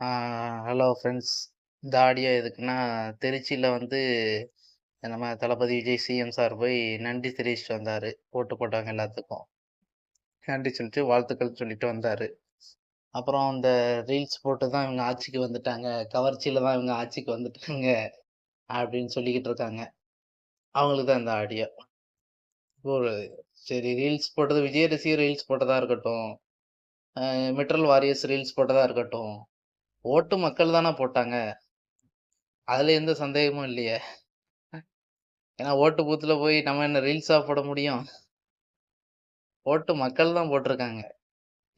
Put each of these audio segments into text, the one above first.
ஆ hello friends. இந்த audio எதுக்குன்னா, திருச்சியில வந்து நம்ம தளபதி விஜய் சிஎம் சார் போய் நன்றி தெரிவிச்சுட்டு வந்தாரு. ஓட்டு போட்டவங்க எல்லாத்துக்கும். நன்றி சொல்லிட்டு வாழ்த்துக்கள் சொல்லிட்டு வந்தாரு. அப்புறம் இந்த ரீல்ஸ் போட்டு தான் இவங்க ஆட்சிக்கு வந்துட்டாங்க. கவர்ச்சியில தான் இவங்க ஆட்சிக்கு வந்துட்டாங்க. அப்படின்னு சொல்லிக்கிட்டு இருக்காங்க. அவங்களுக்கு தான் இந்த ஆடியோ. ஒரு சரி ரீல்ஸ் போட்டது விஜய் ரசிகர் ரீல்ஸ் போட்டதா இருக்கட்டும். மெட்டல் வாரியர்ஸ் ரீல்ஸ் போட்டதா இருக்கட்டும். ஓட்டு மக்கள் தான போட்டாங்க. அதுல எந்த சந்தேகமும் இல்லையே. ஏன்னா ஓட்டு பூத்துல போய் நம்ம என்ன ரீல்ஸா போட முடியும்? ஓட்டு மக்கள் தான் போட்டிருக்காங்க.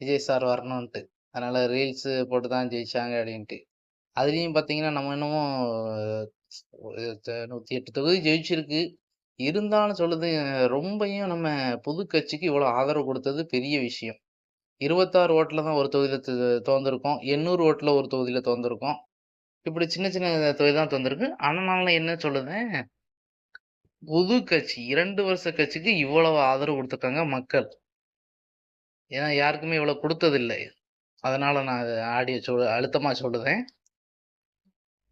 விஜய் சார் வரணுன்ட்டு. அதனால ரீல்ஸ் போட்டு தான் ஜெயிச்சாங்க அப்டின்ட்டு. அதுலயும் பார்த்தீங்கன்னா, நம்ம இன்னமும் 108 தொகுதி ஜெயிச்சிருக்கு. இருந்தாலும் சொல்லுது ரொம்பயும் நம்ம புது கட்சிக்கு இவ்வளோ ஆதரவு குடுத்தது பெரிய விஷயம். 26 ஓட்டுல தான் ஒரு தொகுதியில தோந்திருக்கோம். 800 ஓட்டுல ஒரு தொகுதியில தோந்திருக்கோம். இப்படி சின்ன சின்ன தொகுதி தான் தோந்திருக்கு. ஆனா நான் என்ன சொல்லுதேன், புது கட்சி 2 வருஷ கட்சிக்கு இவ்வளவு ஆதரவு குடுத்துருக்காங்க மக்கள். ஏன்னா யாருக்குமே இவ்வளோ குடுத்ததில்ல. அதனால நான் அத ஆடியோ அழுத்தமா சொல்லுதேன்.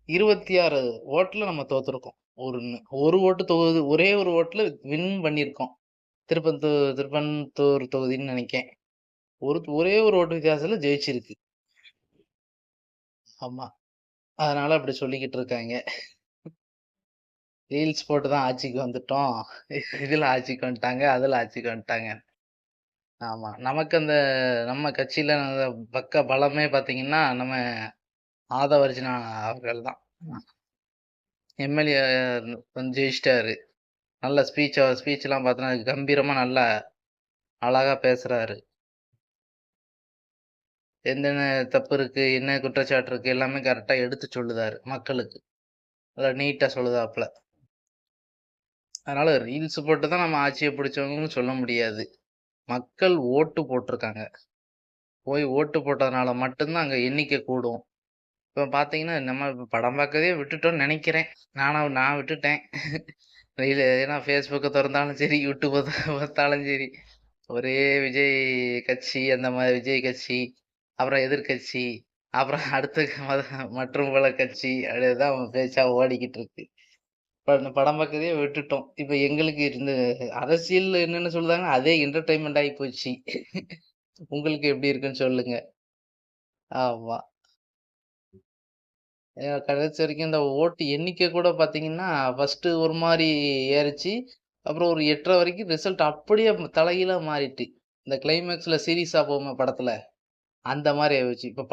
26 ஓட்டுல நம்ம தோத்துருக்கோம். ஒரு ஓட்டு தொகுதி ஒரே ஒரு ஓட்டுல வின் பண்ணியிருக்கோம். திருப்பத்தூர் தொகுதின்னு நெனைக்கேன். ஒரே ஒரு ஓட்டு வித்தியாசத்துல ஜெயிச்சிருக்கு. ஆமா. அதனால அப்படி சொல்லிக்கிட்டு இருக்காங்க. ரீல்ஸ் போட்டு தான் ஆட்சிக்கு வந்துட்டோம். இதுல ஆட்சிக்கு வந்துட்டாங்க, அதுல ஆட்சிக்கு வந்துட்டாங்க. ஆமா. நமக்கு அந்த நம்ம கட்சியில பக்க பலமே பார்த்தீங்கன்னா, நம்ம ஆதவர்ஜுனா அவர்கள் தான். எம்எல்ஏ வந்து ஜெயிச்சிட்டாரு. நல்ல ஸ்பீச்லாம் பார்த்தோன்னா, கம்பீரமா நல்லா அழகா பேசுறாரு. என்னென்ன தப்பு இருக்கு, என்ன குற்றச்சாட்டு இருக்கு எல்லாமே கரெக்ட்டா எடுத்து சொல்லுதாரு மக்களுக்கு. நல்லா நீட்டா சொல்லுதாப்புல. அதனால ரீல்ஸ் போட்டு தான் நம்ம ஆட்சிய பிடிச்சவங்கன்னு சொல்ல முடியாது. மக்கள் ஓட்டு போட்டுருக்காங்க. போய் ஓட்டு போட்டதுனால மட்டும் தான் அங்க எண்ணிக்கை கூடும். இப்ப பார்த்தீங்கன்னா, நம்ம இப்ப படம் பார்க்கறதே விட்டுட்டோம்னு நெனைக்கிறேன். நான் விட்டுட்டேன். ஏன்னா Facebooக்க தொறந்தாலும் சரி, YouTubeஅ பார்த்தாலும் சரி, ஒரே விஜய் கட்சி, அந்த மாரி விஜய் கட்சி, அப்புறம் எதிர்க்கட்சி, அப்புறம் அடுத்து மற்றும் பல கட்சி அப்படிதான் அவங்க பேச்சா ஓடிக்கிட்டு இருக்கு. இப்ப இந்த படம் பார்க்கறதே விட்டுட்டோம். இப்ப எங்களுக்கு இந்த அரசியல் என்னென்ன சொல்லுதாங்க, அதே என்டர்டெயின்மெண்ட் ஆயி போச்சு. உங்களுக்கு எப்படி இருக்குன்னு சொல்லுங்க? ஆமா. கடைசி வரைக்கும் இந்த ஓட்டு எண்ணிக்கை கூட பார்த்தீங்கன்னா, ஃபர்ஸ்ட்டு ஒரு மாரி ஏறுச்சு. அப்புறம் ஒரு 8:30 வரைக்கும் ரிசல்ட் அப்படியே தலைகீழா மாறிட்டு. இந்த கிளைமாக்ஸ்ல சீரியஸா போகுமே படத்துல, அந்த மாரி ஆயிடுச்சு. இப்ப